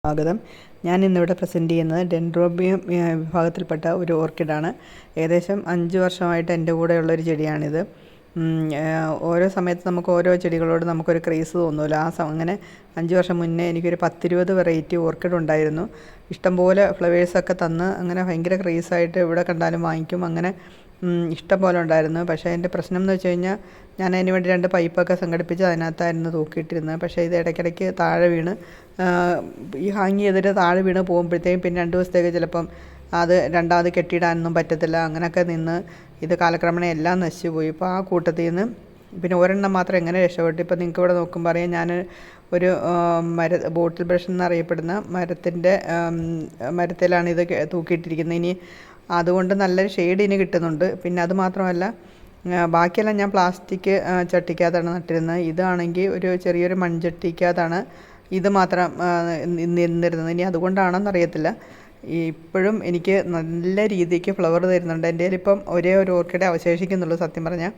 സ്വാഗതം. ഞാൻ ഇന്നിവിടെ പ്രസൻറ്റ് ചെയ്യുന്നത് ഡെൻഡ്രോബിയം വിഭാഗത്തിൽപ്പെട്ട ഒരു ഓർക്കിഡാണ്. ഏകദേശം 5 വർഷമായിട്ട് എൻ്റെ കൂടെയുള്ളൊരു ചെടിയാണിത്. ഓരോ സമയത്ത് നമുക്ക് ഓരോ ചെടികളോട് നമുക്കൊരു ക്രേസ് തോന്നുമല്ലോ. അങ്ങനെ 5 വർഷം മുന്നേ എനിക്കൊരു 10-20 വെറൈറ്റി ഓർക്കിഡ് ഉണ്ടായിരുന്നു. ഇഷ്ടംപോലെ ഫ്ലവേഴ്സൊക്കെ തന്ന് അങ്ങനെ ഭയങ്കര ക്രേസായിട്ട് എവിടെ കണ്ടാലും വാങ്ങിക്കും. അങ്ങനെ ഇഷ്ടം പോലെ ഉണ്ടായിരുന്നു. പക്ഷേ എൻ്റെ പ്രശ്നം എന്ന് വെച്ച് കഴിഞ്ഞാൽ ഞാൻ അതിന് വേണ്ടി 2 പൈപ്പൊക്കെ സംഘടിപ്പിച്ച് അതിനകത്തായിരുന്നു തൂക്കിയിട്ടിരുന്നത്. പക്ഷേ ഇത് ഇടയ്ക്കിടയ്ക്ക് താഴെ വീണ് ഈ ഹാങ് ചെയ്തിട്ട് താഴെ വീണ് പോകുമ്പോഴത്തേക്കും പിന്നെ 2 ദിവസത്തേക്ക് ചിലപ്പം അത് രണ്ടാമത് കെട്ടിയിടാനൊന്നും പറ്റത്തില്ല. അങ്ങനെയൊക്കെ നിന്ന് ഇത് കാലക്രമേണ എല്ലാം നശിച്ചു പോയി. ഇപ്പോൾ ആ കൂട്ടത്തിൽ നിന്ന് പിന്നെ ഒരെണ്ണം മാത്രം എങ്ങനെ രക്ഷപ്പെട്ടു. ഇപ്പോൾ നിങ്ങൾക്ക് ഇവിടെ നോക്കുമ്പോൾ അറിയാം, ഞാൻ ഒരു ബോട്ടിൽ ബ്രഷ് എന്നറിയപ്പെടുന്ന മരത്തിലാണ് ഇത് തൂക്കിയിട്ടിരിക്കുന്നത്. ഇനി അതുകൊണ്ട് നല്ലൊരു ഷെയ്ഡ് ഇനി കിട്ടുന്നുണ്ട്. പിന്നെ അത് മാത്രമല്ല, ബാക്കിയെല്ലാം ഞാൻ പ്ലാസ്റ്റിക് ചട്ടിക്കകത്താണ് നട്ടിരുന്നത്. ഇതാണെങ്കിൽ ഒരു ചെറിയൊരു മൺചട്ടിക്കകത്താണ് ഇത് മാത്രം നിന്നിരുന്നത്. ഇനി അതുകൊണ്ടാണെന്ന് അറിയത്തില്ല, ഇപ്പോഴും എനിക്ക് നല്ല രീതിക്ക് ഫ്ലവർ തരുന്നുണ്ട്. എൻ്റെ കയ്യിലിപ്പം ഒരേ ഒരു ഓർക്കിഡേ അവശേഷിക്കുന്നുള്ളൂ സത്യം പറഞ്ഞാൽ.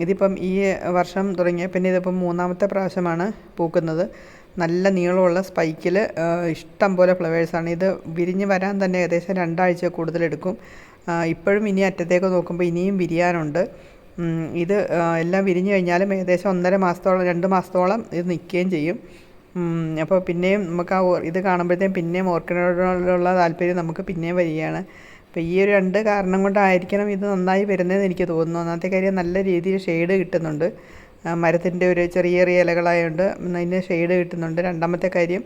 ഇതിപ്പം ഈ വർഷം തുടങ്ങിയ പിന്നെ ഇതിപ്പം 3ാമത്തെ പ്രാവശ്യമാണ് പൂക്കുന്നത്. നല്ല നീളമുള്ള സ്പൈക്കിൽ ഇഷ്ടം പോലെ ഫ്ലവേഴ്സാണ്. ഇത് വിരിഞ്ഞ് വരാൻ തന്നെ ഏകദേശം 2 ആഴ്ച കൂടുതലെടുക്കും. ഇപ്പോഴും ഇനി അറ്റത്തേക്ക് നോക്കുമ്പോൾ ഇനിയും വിരിയാനുണ്ട്. ഇത് എല്ലാം വിരിഞ്ഞ് കഴിഞ്ഞാലും ഏകദേശം 1.5 മാസത്തോളം 2 മാസത്തോളം ഇത് നിൽക്കുകയും ചെയ്യും. അപ്പോൾ പിന്നെയും നമുക്ക് ഇത് കാണുമ്പോഴത്തേക്കും പിന്നെയും ഓർക്കിഡിനോടുള്ള താല്പര്യം നമുക്ക് പിന്നെയും വരികയാണ്. അപ്പോൾ ഈ ഒരു 2 കാരണം കൊണ്ടായിരിക്കണം ഇത് നന്നായി വരുന്നതെന്ന് എനിക്ക് തോന്നുന്നു. ഒന്നാമത്തെ കാര്യം, നല്ല രീതിയിൽ ഷെയ്ഡ് കിട്ടുന്നുണ്ട്. മരത്തിൻ്റെ ഒരു ചെറിയ ചെറിയ ഇലകളായതുകൊണ്ട് അതിന് ഷെയ്ഡ് കിട്ടുന്നുണ്ട്. രണ്ടാമത്തെ കാര്യം,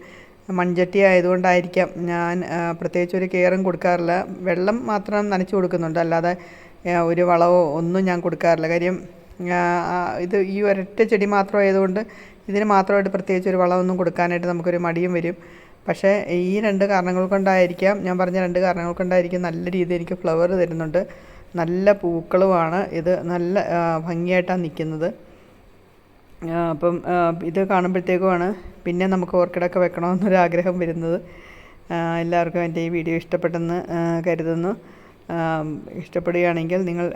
മൺചട്ടി ആയതുകൊണ്ടായിരിക്കാം ഞാൻ പ്രത്യേകിച്ച് ഒരു കെയറും കൊടുക്കാറില്ല. വെള്ളം മാത്രം നനച്ച് കൊടുക്കുന്നുണ്ട്, അല്ലാതെ ഒരു വളമോ ഒന്നും ഞാൻ കൊടുക്കാറില്ല. കാര്യം ഇത് ഈ ഒരൊറ്റ ചെടി മാത്രമായതുകൊണ്ട് ഇതിന് മാത്രമായിട്ട് പ്രത്യേകിച്ച് ഒരു വളമൊന്നും കൊടുക്കാനായിട്ട് നമുക്കൊരു മടിയും വരും. പക്ഷേ ഈ 2 കാരണങ്ങൾ കൊണ്ടായിരിക്കാം, ഞാൻ പറഞ്ഞ 2 കാരണങ്ങൾ കൊണ്ടായിരിക്കും നല്ല രീതിയിൽ എനിക്ക് ഫ്ലവർ തരുന്നുണ്ട്. നല്ല പൂക്കളുമാണ്. ഇത് നല്ല ഭംഗിയായിട്ടാണ് നിൽക്കുന്നത്. അപ്പം ഇത് കാണുമ്പോഴത്തേക്കുമാണ് പിന്നെ നമുക്ക് ഓർക്കിഡൊക്കെ വെക്കണമെന്നൊരാഗ്രഹം വരുന്നത്. എല്ലാവർക്കും എൻ്റെ ഈ വീഡിയോ ഇഷ്ടപ്പെട്ടെന്ന് കരുതുന്നു. ഇഷ്ടപ്പെടുകയാണെങ്കിൽ നിങ്ങൾ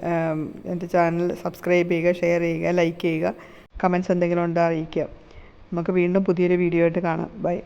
എൻ്റെ ചാനൽ സബ്സ്ക്രൈബ് ചെയ്യുക, ഷെയർ ചെയ്യുക, ലൈക്ക് ചെയ്യുക, കമൻറ്റ്സ് എന്തെങ്കിലും ഉണ്ടോ അറിയിക്കുക. നമുക്ക് വീണ്ടും പുതിയൊരു വീഡിയോ ആയിട്ട് കാണാം. ബൈ.